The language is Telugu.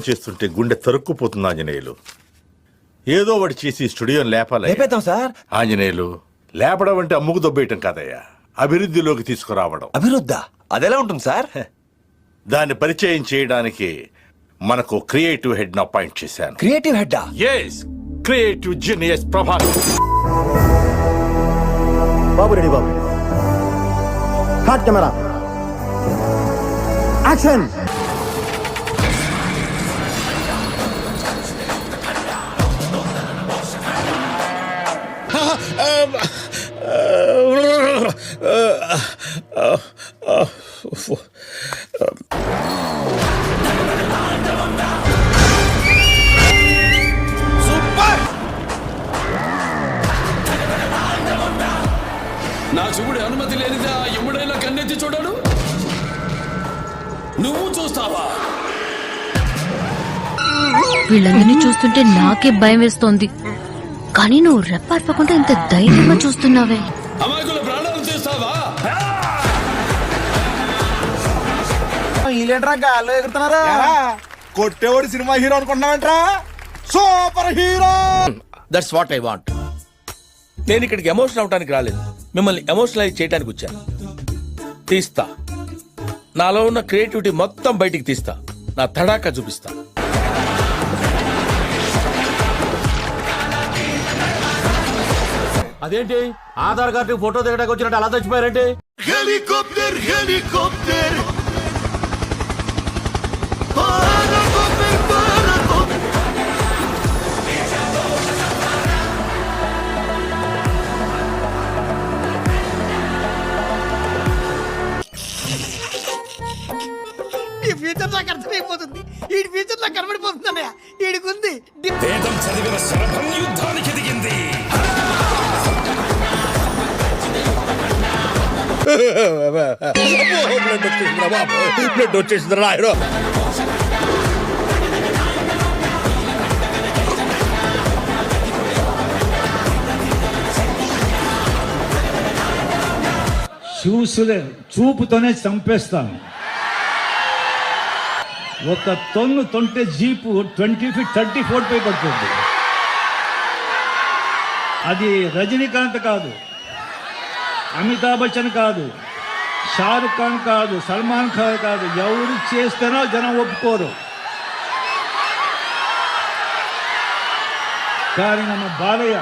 చేస్తుంటే గుండె తరుక్కుపోతుంది ఆంజనేయులు. ఏదో వాడు చేసి స్టూడియోని లేపాలి సార్. ఆంజనేయులు, లేపడం అంటే అమ్ముకు దొబ్బేయటం కాదయ్యా, అభివృద్ధిలోకి తీసుకురావడం. అభివృద్ధా? అదెలా ఉంటుంది సార్? దాన్ని పరిచయం చేయడానికి మనకు క్రియేటివ్ హెడ్ ను అపాయింట్ చేశాను. క్రియేటివ్ హెడ్డా? Yes, creative genius Prabhakar. బాబు రెడీ బాబు. హాట్ కెమెరా యాక్షన్. నా శివుడి అనుమతి లేనిదా ఎప్పుడైనా కన్నెత్తి చూడడు. నువ్వు చూస్తావా? వీళ్ళందరినీ చూస్తుంటే నాకే భయం వేస్తోంది. కానీ నువ్వు రెప్పార్పకుండా ఇంత ధైర్యంగా చూస్తున్నావే. అమాయకుల ప్రాణాలు తీస్తావా? వీళ్ళేంట్రా గాల్లో ఎగురుతున్నారా? కొట్టేవాడు సినిమా హీరో అనుకుంటున్నావంట్రా? Super hero. That's what I want. నేను ఇక్కడికి ఎమోషనల్ అవడానికి రాలేదు, మిమ్మల్ని ఎమోషనలైజ్ చేయడానికి వచ్చాను. తీస్తా, నాలో ఉన్న క్రియేటివిటీ మొత్తం బయటికి తీస్తా, నా తడాకా చూపిస్తా. అదేంటి ఆధార్ కార్డు ఫోటో దిగడానికి వచ్చినట్టు అలా చచ్చిపోయారంటే? హెలికాప్టర్ హెలికాప్టర్ ఈ ఫ్యూచర్ నాకు అర్థమైపోతుంది. ఈ ఫ్యూచర్ నాకు కనబడిపోతుందన్నయ్య. ఈడికుంది వేదం చదివిన శరభం యుద్ధానికి దిగింది. బ్లడ్ వచ్చేసింది రాయరు. చూపుతోనే చంపేస్తాను. ఒక తొన్ను తొంటే జీపు 20 feet 30 feet పై పడుతుంది. అది రజనీకాంత్ కాదు, అమితాబ్ బచ్చన్ కాదు, షారుఖ్ ఖాన్ కాదు, సల్మాన్ ఖాన్ కాదు. ఎవరు చేస్తేనో జనం ఒప్పుకోరు. కానీ ನಮ್ಮ బాలయ్య